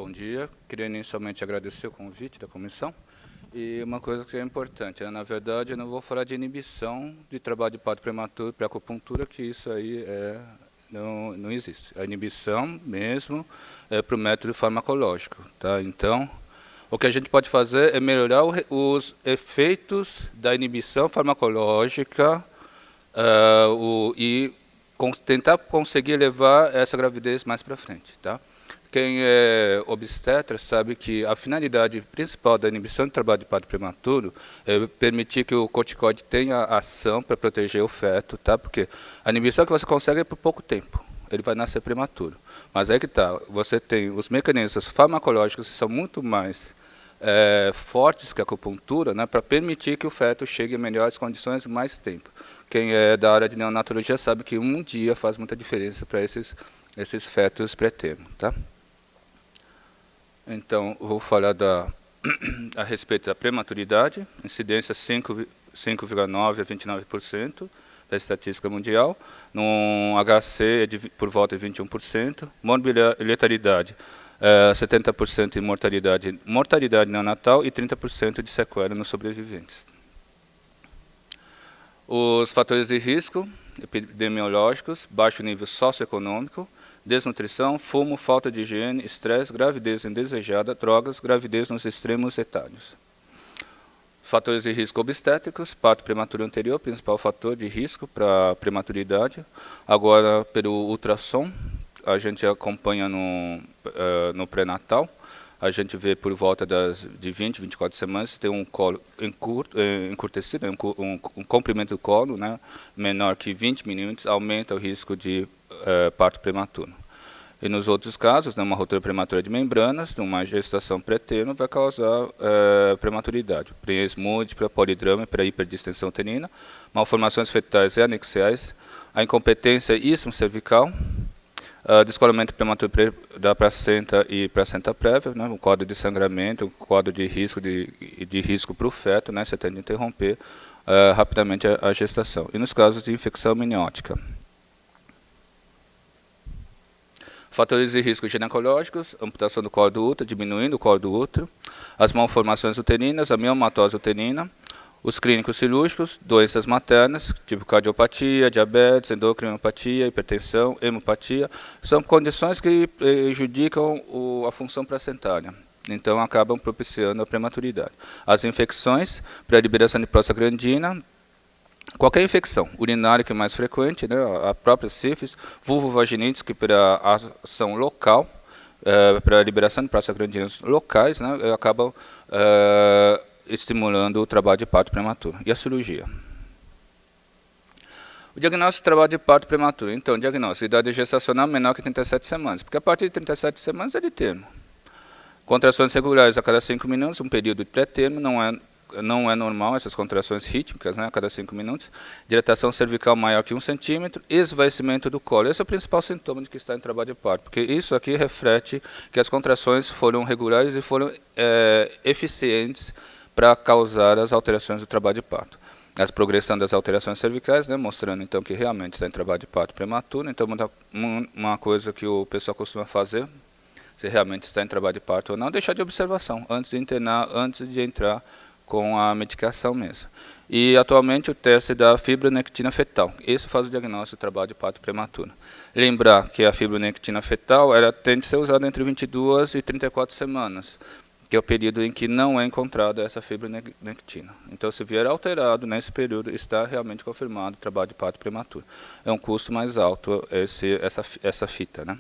bom dia. Queria inicialmente agradecer o convite da comissão. E uma coisa que é importante, na verdade, eu não vou falar de inibição de trabalho de parto prematuro para acupuntura, que isso aí não existe. A inibição mesmo é para o método farmacológico. Tá? Então, o que a gente pode fazer é melhorar os efeitos da inibição farmacológica e tentar conseguir levar essa gravidez mais para frente. Tá? Quem é obstetra sabe que a finalidade principal da inibição do trabalho de parto prematuro é permitir que o corticoide tenha ação para proteger o feto, tá? Porque a inibição que você consegue é por pouco tempo, ele vai nascer prematuro. Mas aí que está, você tem os mecanismos farmacológicos que são muito mais fortes que a acupuntura, né, para permitir que o feto chegue em melhores condições mais tempo. Quem é da área de neonatologia sabe que um dia faz muita diferença para esses fetos pré-termo, tá? Então, vou falar a respeito da prematuridade, incidência 5,9% a 29% da estatística mundial, no HC é por volta de 21%, mortalidade 70% de mortalidade neonatal e 30% de sequela nos sobreviventes. Os fatores de risco epidemiológicos, baixo nível socioeconômico, desnutrição, fumo, falta de higiene, estresse, gravidez indesejada, drogas, gravidez nos extremos etários. Fatores de risco obstétricos, parto prematuro anterior, principal fator de risco para a prematuridade. Agora, pelo ultrassom, a gente acompanha no pré-natal, a gente vê por volta de 20, 24 semanas, tem um colo encurtecido, um comprimento do colo, né, menor que 20 milímetros, aumenta o risco de parto prematuro. E nos outros casos, né, uma ruptura prematura de membranas, uma gestação pré-termo, vai causar prematuridade. Prenhez múltipla, polidrama para hiperdistensão uterina, malformações fetais e anexiais, a incompetência istmo-cervical, descolamento prematuro da placenta e placenta prévia, né, um quadro de sangramento, um quadro de risco para o feto, né, você tende a interromper rapidamente a gestação. E nos casos de infecção amniótica. Fatores de risco ginecológicos, amputação do colo do útero, diminuindo o colo do útero, as malformações uterinas, a miomatose uterina, os clínicos cirúrgicos, doenças maternas, tipo cardiopatia, diabetes, endocrinopatia, hipertensão, hemopatia, são condições que prejudicam a função placentária. Então, acabam propiciando a prematuridade. As infecções, para a liberação de prostaglandina, qualquer infecção urinária que é mais frequente, né, a própria sífilis, vulvovaginite, que para ação local, para a liberação de prostaglandinas locais, né, acabam estimulando o trabalho de parto prematuro. E a cirurgia. O diagnóstico de trabalho de parto prematuro. Então, diagnóstico, idade gestacional menor que 37 semanas, porque a partir de 37 semanas é de termo. Contrações regulares a cada 5 minutos, um período de pré-termo, não é normal essas contrações rítmicas, né, a cada 5 minutos. Dilatação cervical maior que 1 centímetro, esvaecimento do colo. Esse é o principal sintoma de que está em trabalho de parto, porque isso aqui reflete que as contrações foram regulares e foram eficientes para causar as alterações do trabalho de parto. A progressão das alterações cervicais, né, mostrando então que realmente está em trabalho de parto prematuro. Então, uma coisa que o pessoal costuma fazer, se realmente está em trabalho de parto ou não, deixar de observação antes de internar, antes de entrar com a medicação mesmo. E atualmente o teste da fibronectina fetal. Esse faz o diagnóstico do trabalho de parto prematuro. Lembrar que a fibronectina fetal ela tende a ser usada entre 22 e 34 semanas, que é o período em que não é encontrada essa fibronectina. Então, se vier alterado nesse período, está realmente confirmado o trabalho de parto prematuro. É um custo mais alto essa fita, né?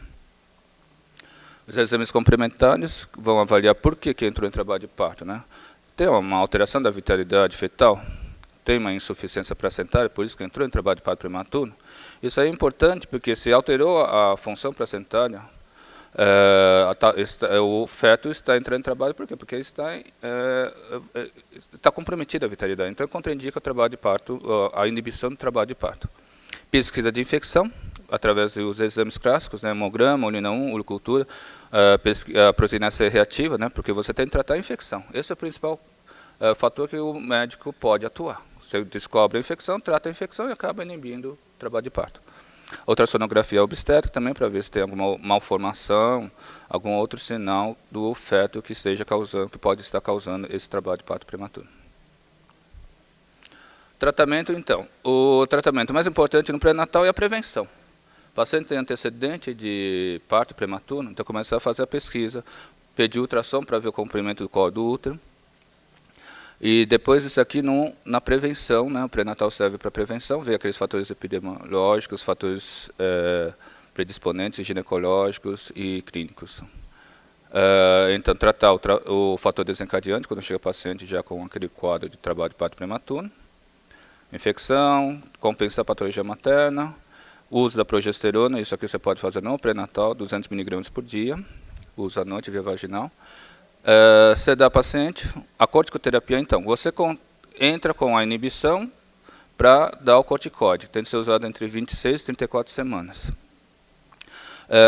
Os exames complementares vão avaliar por que entrou em trabalho de parto, né? Tem uma alteração da vitalidade fetal, tem uma insuficiência placentária, por isso que entrou em trabalho de parto prematuro. Isso é importante porque se alterou a função placentária, o feto está entrando em trabalho, por quê? Porque está comprometida a vitalidade. Então, contraindica o trabalho de parto, a inibição do trabalho de parto. Pesquisa de infecção, através dos exames clássicos, né, hemograma, urina 1, urocultura, a proteína C reativa, né, porque você tem que tratar a infecção. Esse é o principal fator que o médico pode atuar. Você descobre a infecção, trata a infecção e acaba inibindo o trabalho de parto. Ultrassonografia obstétrica também para ver se tem alguma malformação, algum outro sinal do feto que esteja causando, que pode estar causando esse trabalho de parto prematuro. Tratamento, então. O tratamento mais importante no pré-natal é a prevenção. O paciente tem antecedente de parto prematuro, então começar a fazer a pesquisa, pedir ultrassom para ver o comprimento do colo do útero. E depois disso aqui, na prevenção, né, o pré-natal serve para prevenção, ver aqueles fatores epidemiológicos, fatores predisponentes, ginecológicos e clínicos. Então, tratar o fator desencadeante, quando chega o paciente já com aquele quadro de trabalho de parto prematuro. Infecção, compensar a patologia materna, uso da progesterona, isso aqui você pode fazer no pré-natal, 200 mg por dia, uso à noite via vaginal. Sedar o paciente, a corticoterapia, então, você entra com a inibição para dar o corticóide, tem que ser usado entre 26 e 34 semanas.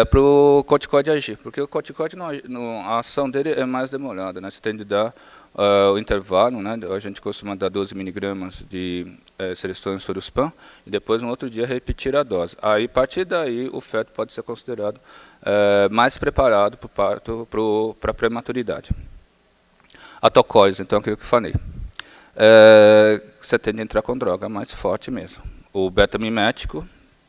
Para o corticóide agir, porque o corticóide, a ação dele é mais demorada, né? Você tem de dar o intervalo, né? A gente costuma dar 12 mg de Celestone Soruspan, e depois no outro dia repetir a dose. Aí, a partir daí, o feto pode ser considerado mais preparado para o parto, para a prematuridade. A tocose, então, aquilo que eu falei. Você tem de entrar com droga mais forte mesmo. O beta-mimético,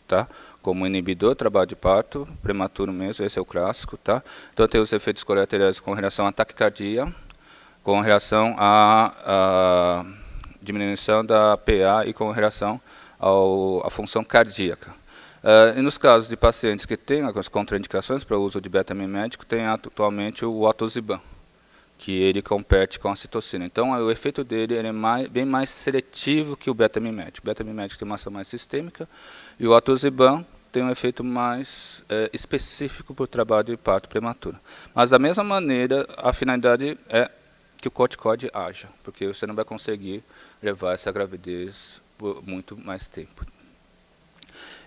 tá? Como inibidor, trabalho de parto, prematuro mesmo, esse é o clássico, tá? Então tem os efeitos colaterais com relação à taquicardia, com relação à diminuição da PA e com relação à função cardíaca. E nos casos de pacientes que têm as contraindicações para o uso de beta-mimético, tem atualmente o atosiban, que ele compete com a citocina. Então, o efeito dele é bem mais seletivo que o beta-mimético. O beta-mimético tem uma ação mais sistêmica e o atosiban tem um efeito mais específico para o trabalho de parto prematuro. Mas, da mesma maneira, a finalidade é que o corticóide haja, porque você não vai conseguir levar essa gravidez por muito mais tempo.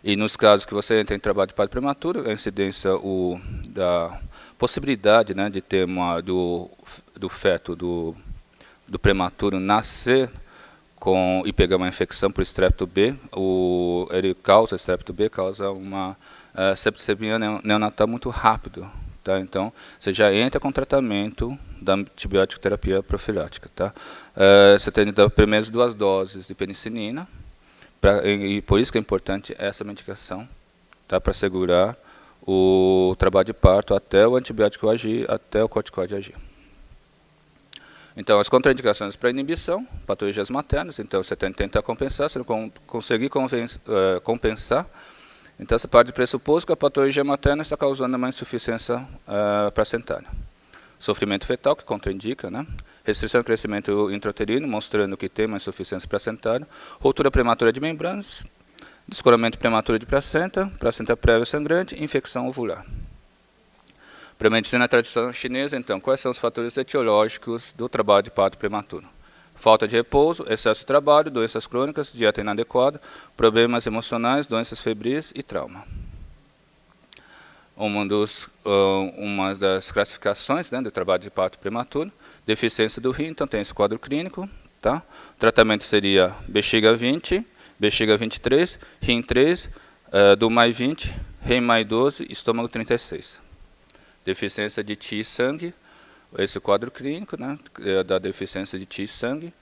E nos casos que você entra em trabalho de parto prematuro, a incidência da possibilidade, né, de ter do feto, do prematuro nascer e pegar uma infecção por estrepto B, ele causa, estrepto B causa uma septicemia neonatal muito rápido. Tá? Então, você já entra com tratamento da antibiótico terapia profilática. Tá? Você tem de dar pelo menos 2 doses de penicilina, e por isso que é importante essa medicação, tá? Para segurar o trabalho de parto até o antibiótico agir, até o corticóide agir. Então, as contraindicações para inibição, patologias maternas, então você tem que tentar compensar, se não conseguir compensar, então você parte de pressuposto que a patologia materna está causando uma insuficiência placentária. Sofrimento fetal, que contraindica, né? Restrição do crescimento intrauterino, mostrando que tem uma insuficiência placentária, ruptura prematura de membranas, descolamento prematuro de placenta prévia sangrante, infecção ovular. Para a medicina tradicional chinesa, então, quais são os fatores etiológicos do trabalho de parto prematuro? Falta de repouso, excesso de trabalho, doenças crônicas, dieta inadequada, problemas emocionais, doenças febris e trauma. Uma das classificações, né, do trabalho de parto prematuro, deficiência do rim, então tem esse quadro clínico. Tá? O tratamento seria bexiga 20, bexiga 23, rim 3, do mais 20, rim mais 12, estômago 36. Deficiência de Ti e sangue, esse quadro clínico, né, da deficiência de Ti e sangue.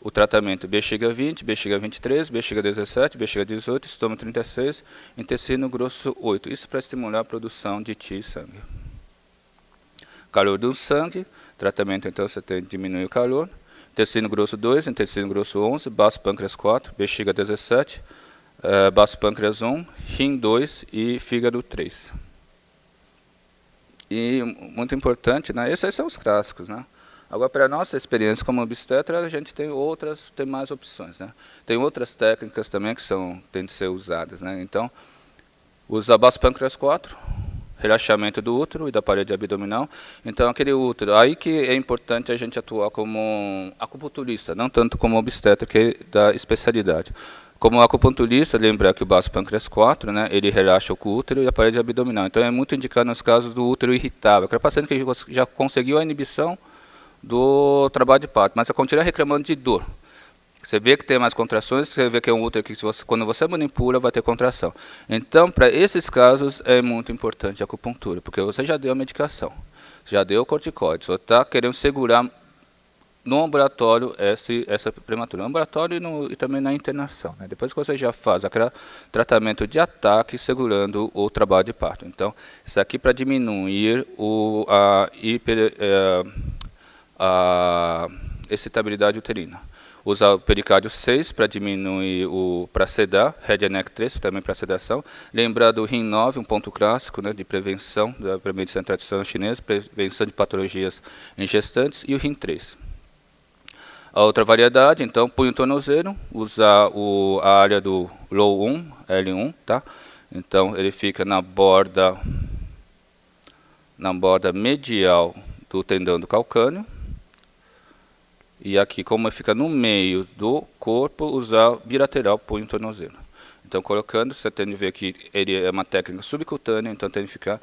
O tratamento bexiga 20, bexiga 23, bexiga 17, bexiga 18, estômago 36, intestino grosso 8. Isso para estimular a produção de Ti e sangue. Calor do sangue, tratamento então você tem que diminuir o calor. Intestino grosso 2, intestino grosso 11, baço pâncreas 4, bexiga 17, baço pâncreas 1, rim 2 e fígado 3. E muito importante, né? Esses são os clássicos, né? Agora, para a nossa experiência como obstetra, a gente tem mais opções, né? Tem outras técnicas também que têm de ser usadas, né? Então, usa baço pâncreas 4, relaxamento do útero e da parede abdominal. Então, aquele útero, aí que é importante a gente atuar como acupunturista, não tanto como obstetra, que é da especialidade. Como acupunturista, lembrar que o baço pâncreas 4, né, ele relaxa o útero e a parede abdominal. Então, é muito indicado nos casos do útero irritável, aquele paciente que já conseguiu a inibição do trabalho de parto, mas continua reclamando de dor. Você vê que tem mais contrações, você vê que é um útero que quando você manipula vai ter contração. Então, para esses casos é muito importante a acupuntura, porque você já deu a medicação, já deu o corticóide, só está querendo segurar no ambulatório essa prematura. No ambulatório e também na internação. Né? Depois que você já faz aquele tratamento de ataque segurando o trabalho de parto. Então, isso aqui para diminuir a excitabilidade uterina. Usar o pericárdio 6 para diminuir para sedar, Head and Neck 3 também para sedação. Lembrar do Rim 9, um ponto clássico, né, de prevenção da medicina tradicional chinesa, prevenção de patologias em gestantes, e o Rim 3. A outra variedade, então, punho tornozelo, usar a área do Low 1, L1, tá? Então, ele fica na borda medial do tendão do calcâneo. E aqui, como fica no meio do corpo, usar bilateral punho tornozelo. Então, colocando, você tem de ver que ele é uma técnica subcutânea, então tem de ficar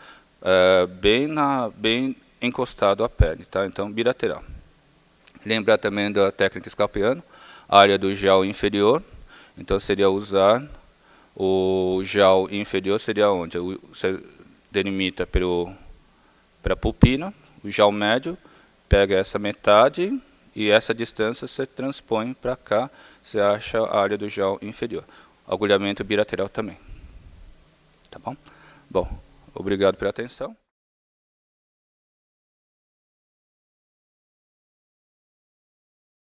bem encostado à pele, tá? Então, bilateral. Lembrar também da técnica escalpeano, área do gel inferior. Então, seria usar o gel inferior, seria onde? Você delimita para a pupila, o gel médio, pega essa metade e essa distância você transpõe para cá, você acha a área do gel inferior. Agulhamento bilateral também. Tá bom? Bom, obrigado pela atenção.